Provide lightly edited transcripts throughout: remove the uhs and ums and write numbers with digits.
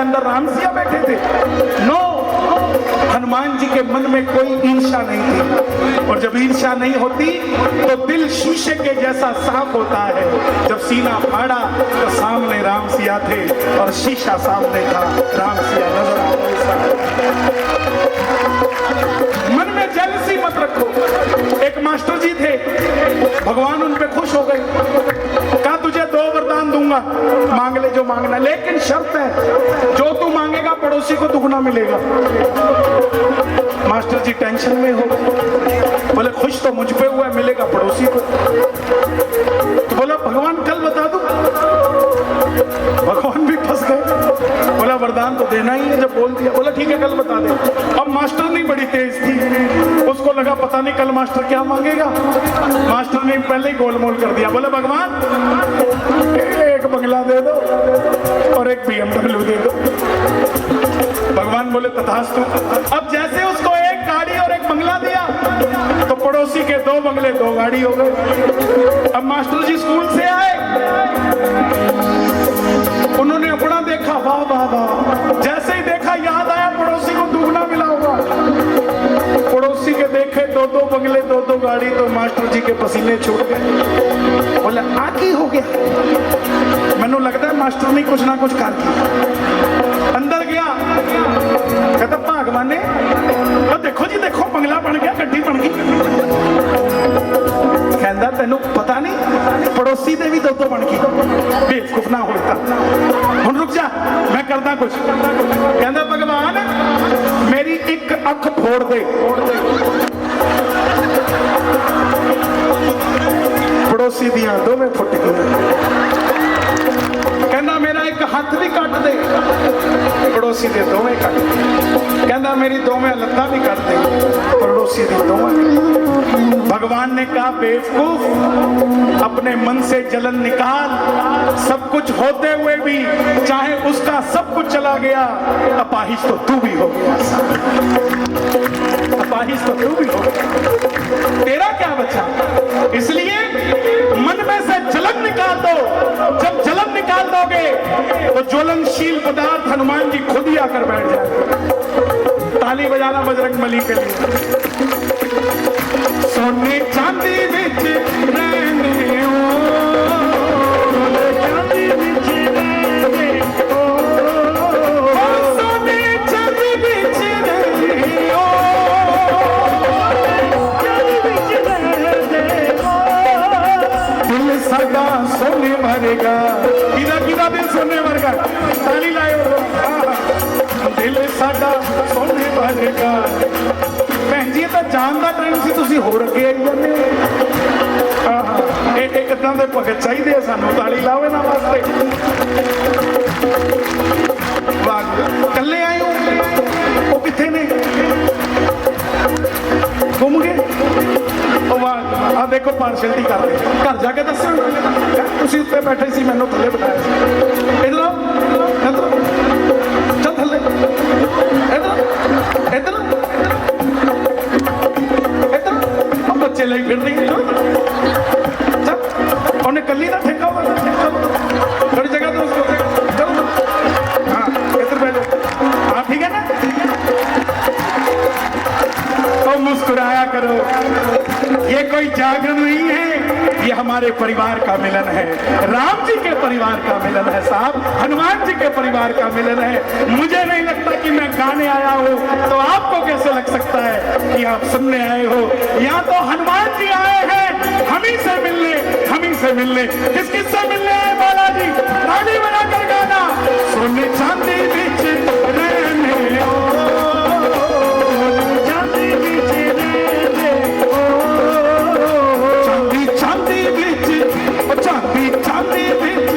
अंदर राम सिया बैठे थे? नो, हनुमान जी के मन में कोई ईर्ष्या नहीं थी। और जब ईर्ष्या नहीं होती तो दिल शीशे के जैसा साफ होता है। जब सीना फाड़ा तो सामने राम सिया थे और शीशा सामने था, राम सिया नजर आ रहे। मन में जेलसी मत रखो। एक मास्टर जी थे, भगवान उन पे खुश हो गए, कहा तुझे 2 वरदान दूंगा, मांग ले जो मांगना, लेकिन शर्त है जो तू मांगेगा पड़ोसी को दुगना मिलेगा। मास्टर जी टेंशन में हो, बोले खुश तो मुझ पे हुआ, मिलेगा पड़ोसी को। तो बोला भगवान कल बता दूं। भगवान भी फंस गए, बोला वरदान तो देना ही है, जब बोल दिया। बोला ठीक है कल बता दे। अब मास्टर नहीं बड़ी तेज थी, उसको लगा पता नहीं कल मास्टर क्या मांगेगा। मास्टर ने पहले ही गोलमोल कर दिया, बोले भगवान एक बंगला दे दो और एक BMW दे दो। भगवान बोले तथास्तु। अब जैसे उसको एक गाड़ी और एक बंगला दिया तो पड़ोसी के 2 बंगले 2 गाड़ी हो गए। अब मास्टर जी स्कूल से आए, उन्होंने अपना देखा, वाह वाह वाह, जैसे ही देखा याद आया पड़ोसी को दुगना मिला होगा। पड़ोसी के देखे 2-2 बंगले 2-2 गाड़ी, तो मास्टर जी के पसीने छूट गए। बोले आकी हो गया, मैनू लगता है मास्टर ने कुछ ना कुछ कर दिया। अंदर गया, कहता भगवान ने तो देखो जी देखो बंगला बन गया, गड्डी बन गई। कहता तेनू पता नहीं पड़ोसी दे भी 2-2 बन गई, बेवकूफ ना होता। हुण रुक जा मैं करदा कुछ। कहता भगवान मेरी एक अख फोड़ दे। पड़ोसी दियां 2 में फुट गई। कहना मेरा एक हाथ भी कट दे, पड़ोसी दे 2 में कट। कहना मेरी 2 में लत्ता भी कट दे, पड़ोसी दे 2 में। भगवान ने कहा बेवकूफ, अपने मन से जलन निकाल। सब कुछ होते हुए भी चाहे उसका सब कुछ चला गया, अपाहिज तो तू भी हो गया, अपाहिज तो तू भी हो गया, तेरा क्या बचा। इसलिए मन में से जलन निकाल दो। जब जलन निकाल दोगे तो ज्वलनशील पदार्थ हनुमान जी खुद ही आकर बैठ जाए। ताली बजाना बजरंगबली के लिए। सोने चांदी बिच रहने हो, चांदी बिच रहने हो, सोने चांदी बिच रहने हो, चांदी बिच रहने हो। दिल सदा सोने भरेगा, किदा दिल सोने भरेगा, ताली लाए। दिल साडा सोने भरेगा। भैन जी तो जान का टाइम से तुसी हो रखे आई जाने। एक इदां दे भगत चाहिए सानू, ताली लाओ इन्हां वास्ते। कल्ले आए हो, वो किथे ने, गुम गए। आ देखो पार्शलिटी कर रहे, घर जाके दस तुसी उत्ते बैठे सी, मैनू थले बिठाया सी। इधर चल थले, इधर इधर इधर, बच्चे ले फिर रही चल, उन्हें कली का ठेका होगा, थोड़ी जगह तो उसको चलो। हाँ इधर बैठो, हाँ ठीक है ना। तो मुस्कुराया करो, ये कोई जागरण नहीं है, ये हमारे परिवार का मिलन है, राम जी के परिवार का मिलन है साहब, हनुमान जी के परिवार का मिलन है। मुझे नहीं लगता कि मैं गाने आया हूँ, तो आपको कैसे लग सकता है कि आप सुनने आए हो। यहाँ तो हनुमान जी आए हैं हम ही से मिलने, हम ही से मिलने। किस किस से मिलने आए बालाजी, ताली बजाकर गाना। सोने चांदी बिच रहने हो, चांदी बिच रहने हो, चांदी चांदी बिच, चांदी चांदी बिच,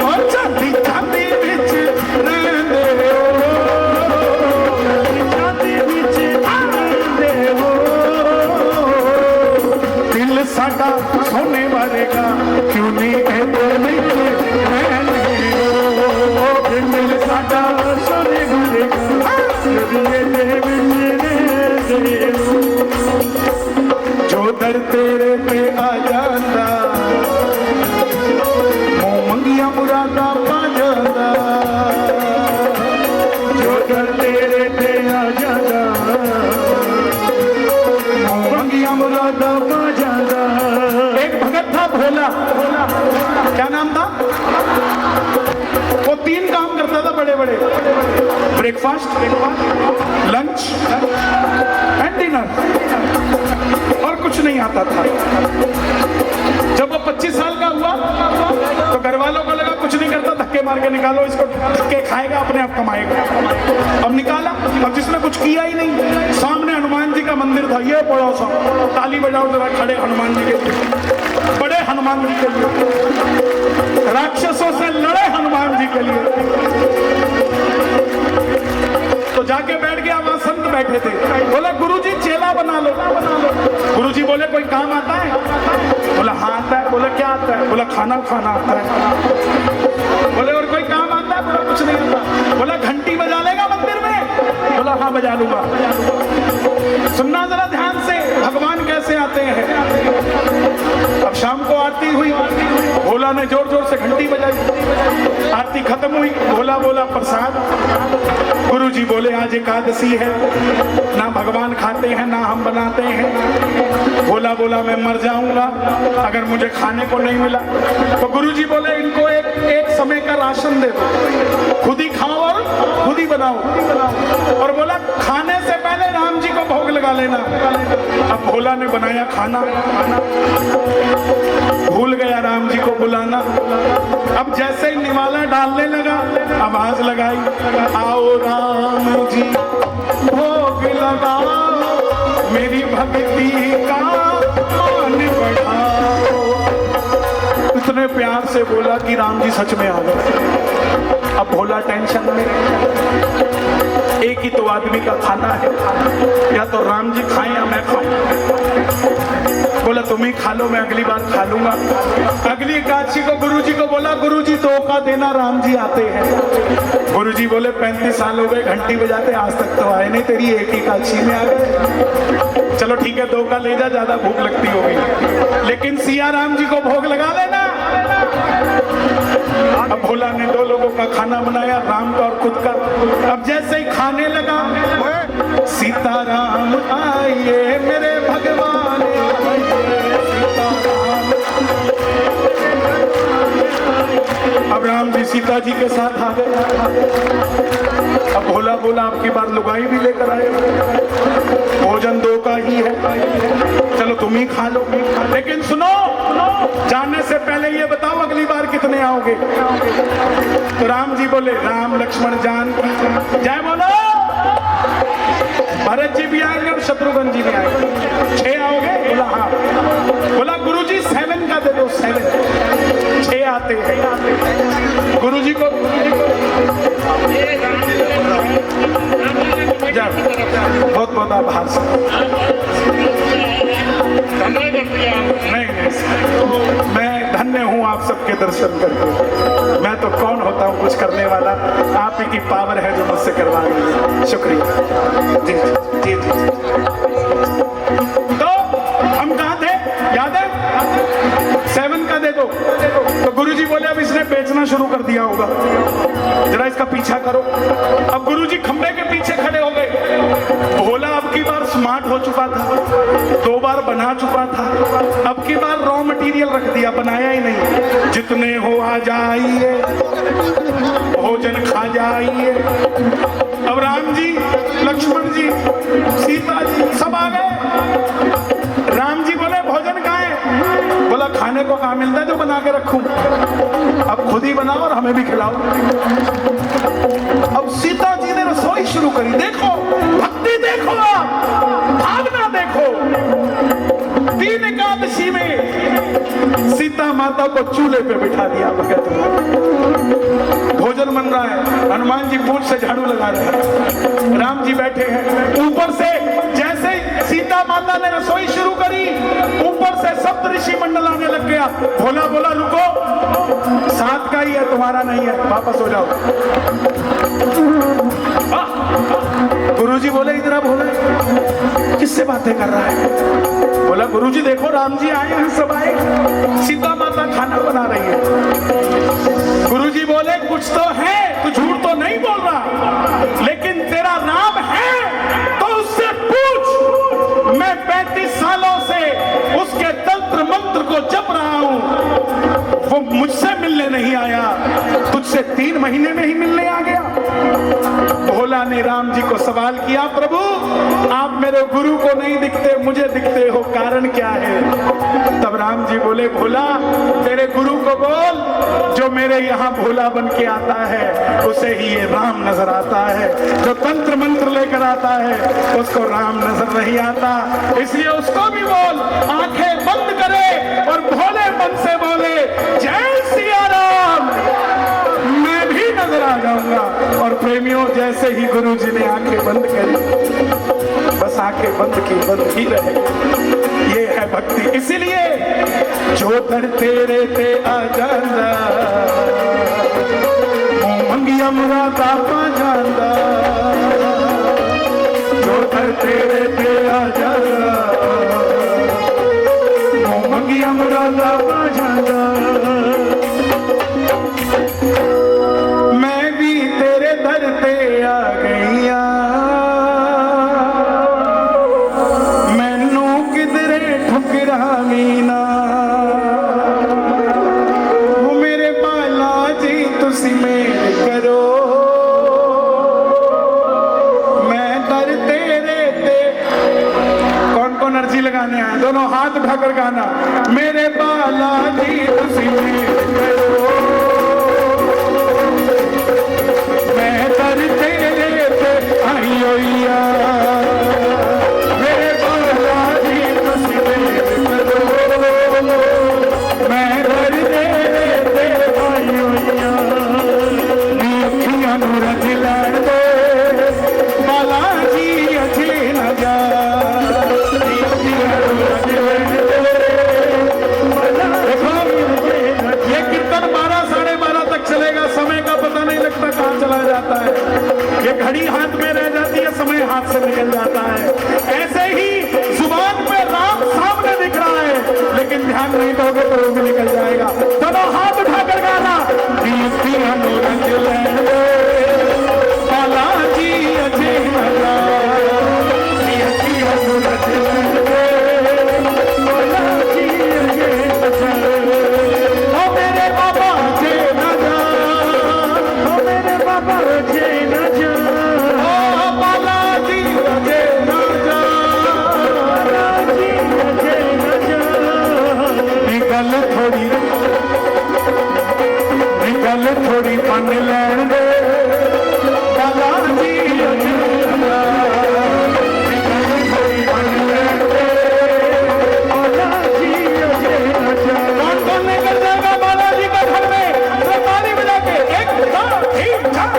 और चांदी चांदी बिच रहने हो, चांदी बिच रहने हो। दिल साडा सोने भरेगा, क्यों नहीं कहते बिच रहने हो। दिल साडा सोने भरेगा, क्यों नहीं बिच रहने हो। जो दर तेरे पे आ जाता, मुंह मंगिया मुरादा पा जाता। ब्रेकफास्ट, लंच एंड डिनर, और कुछ नहीं आता था। जब वो 25 साल का हुआ तो घर वालों को लगा कुछ नहीं करता, धक्के मार के निकालो इसको, धक्के खाएगा अपने आप कमाएगा। अब निकाला, अब जिसने कुछ किया ही नहीं। सामने हनुमान जी का मंदिर था, ये बड़ा सा, ताली बजाओ जरा खड़े हनुमान जी के लिए, बड़े हनुमान जी के लिए, राक्षसों से लड़े हनुमान जी के लिए। तो जाके बैठ गया, वहां संत बैठे थे। बोला गुरुजी चेला बना लो। गुरुजी बोले कोई काम आता है? बोला हाँ आता है। बोला क्या आता है? बोला खाना खाना आता है। बोले और कोई काम आता है? बोला कुछ नहीं आता। बोला घंटी बजा लेगा मंदिर में? बोला हाँ बजा लूंगा। सुनना जरा ध्यान से, भगवान कैसे आते हैं। अब शाम को आरती हुई, भोला ने जोर जोर से घंटी बजाई, आरती खत्म हुई, भोला बोला प्रसाद। गुरुजी बोले आज एकादशी है, ना भगवान खाते हैं ना हम बनाते हैं। भोला बोला मैं मर जाऊंगा अगर मुझे खाने को नहीं मिला। तो गुरुजी बोले इनको एक समय का राशन दे दो, खुद ही खाओ और खुद ही बनाओ। और बोला खाने से पहले राम जी को भोग लगा लेना। अब भोला ने बनाया खाना, भूल गया राम जी को बुलाना। अब जैसे ही निवाला डालने लगा, आवाज लगाई आओ राम जी भोग लगाओ, मेरी भक्ति का मान बढ़ाओ। इतने प्यार से बोला कि राम जी सच में आ गए। अब भोला टेंशन में, एक ही तो आदमी का खाना है, या तो राम जी खाएं या मैं खाऊं। बोला तुम ही खा लो, मैं अगली बार खा लूंगा। अगली एकादशी को गुरुजी को बोला गुरुजी धोखा देना, राम जी आते हैं। गुरुजी बोले 35 साल हो गए घंटी बजाते, आज तक तो आए नहीं, तेरी एक ही एकादशी में आ गए। चलो ठीक है धोखा ले जा, ज्यादा भूख लगती होगी, लेकिन सिया राम जी को भोग लगा लेना। अब भोला ने 2 लोगों का खाना बनाया, राम का और खुद का। अब जैसे ही खाने लगा, सीताराम आइए मेरे भगवान आइए, सीताराम। अब राम जी सीता जी के साथ आ गए। अब भोला बोला अब की बार लुगाई भी लेकर आए, भोजन 2 का ही है, चलो तुम ही खा लो। लेकिन सुनो, जाने से पहले ये बताओ अगली बार कितने आओगे। तो राम जी बोले राम लक्ष्मण जान जय बोलो। भरत जी भी आएंगे और शत्रुघ्न जी भी आएंगे। 6 आओगे? बोला हाँ। बोला गुरुजी 7 का दे दो, 7। 6 आते हैं गुरुजी को। बहुत बहुत आभार सर। नहीं, मैं धन्य हूँ आप सबके दर्शन करके। मैं तो कौन होता हूँ कुछ करने वाला, आप ही की पावर है जो मुझसे करवा रही है। शुक्रिया जी जी जी। तो हम कहाँ थे याद है? 7 का दे दो। तो गुरुजी बोले अब इसने बेचना शुरू कर दिया होगा, जरा इसका पीछा करो। अब गुरुजी खंबे के पीछे खड़े हो गए। भोला अब की बार स्मार्ट हो चुका था, 2 बार बना चुका था। अब की बार रॉ मटेरियल रख दिया, बनाया ही नहीं। जितने हो आ जाइए, भोजन खा जाइए। अब राम जी, लक्ष्मण जी, सीता जी सब आ गए। राम जी बोले भोजन कहाँ है? बोला खाने को कहाँ मिलता है जो बना के रखूं, अब खुद ही बनाओ और हमें भी खिलाओ। अब सीता जी ने रसोई शुरू करी। देखो भक्ति, देखो भावना, देखो 3 एकादशी में सीता माता को चूल्हे पे बिठा दिया। भोजन बन रहा है, हनुमान जी पूंछ से झाड़ू लगा रहे हैं, राम जी बैठे हैं। ऊपर से जैसे सीता माता ने रसोई शुरू करी, ऊपर से सप्त ऋषि मंडल आने लग गया। भोला बोला रुको, 7 का ही है, तुम्हारा नहीं है, वापस हो जाओ। गुरुजी बोले इधर भोला किससे बातें कर रहा है? बोला गुरुजी देखो राम जी आए हैं, सब आए, सीता माता खाना बना रही है। गुरुजी बोले कुछ तो है, तू झूठ तो नहीं बोल रहा, लेकिन तेरा नाम है तो उससे पूछ। मैं 35 सालों से उसके तंत्र मंत्र को जप रहा हूं, वो मुझसे मिलने नहीं आया, तुझसे 3 महीने में ही मिलने आ गया। भोला ने राम जी को सवाल किया, प्रभु आप मेरे गुरु को नहीं दिखते, मुझे दिखते हो, कारण क्या है? तब राम जी बोले, भोला तेरे गुरु को बोल, जो मेरे यहाँ भोला बन के आता है उसे ही ये राम नजर आता है, जो तंत्र मंत्र लेकर आता है उसको राम नजर नहीं आता। इसलिए उसको भी बोल, आंखें बंद करे और भोले मन से बोले, जय सिया राम, मैं भी नजर आ जाऊंगा। और प्रेमियों, जैसे ही गुरु जी ने आंखें बंद करी, बस आंखें बंद की बंद ही रहे। ये है भक्ति। इसीलिए जो दर तेरे ते आ जांदा, मंगिया मुरादा पा जांदा, जो दर तेरे ते आ जांदा, मंगिया मुरादा पा जांदा। मैं भी तेरे दर ते आ गईया, मैनू किधरे ठुकरावी ना। वो मेरे बाला जी तुसी मेरे करो, मैं दर तेरे ते। कौन कौन अर्जी लगाने आए? दोनों हाथ उठाकर गाना, मेरे बाला जी तुसी मेरे करो, मैं दर तेरे ते आई होइया, मेरे बाला जी तुसी मेरे करो, मैं दर तेरे ते आई होइया। नी अखियां नू रज लैण दे, बाला जी अजे न जा, नी अखियां नू रज लैण दे, बाला जी अजे न जा। ये कीर्तन 12 साढ़े 12 तक चलेगा, समय का पता नहीं लगता कहाँ चला जाता है। ये घड़ी हाथ में रह जाती है, समय हाथ से निकल जाता है। ऐसे ही जुबान पे राम सामने दिख रहा है, लेकिन ध्यान नहीं दोगे तो वो भी निकल जाएगा। दोनों हाथ उठाकर गाना, बाला जी अजे न जा, बाला जी अजे न जा, ओ मेरे बाबा जे न जा, ओ मेरे बाबा जे न जा, ओ बाला जी अजे न जा, बाला जी अजे न जा। गल थोड़ी मन लैण दे, बाला जी अजे न जा, गल थोड़ी मन लैण दे, बाला जी अजे न जा। कौन कौन लेकर जाएगा बाला जी का घर में? तो ताली बजा के 1 2 3 4।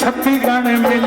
छत्ती गाने मिल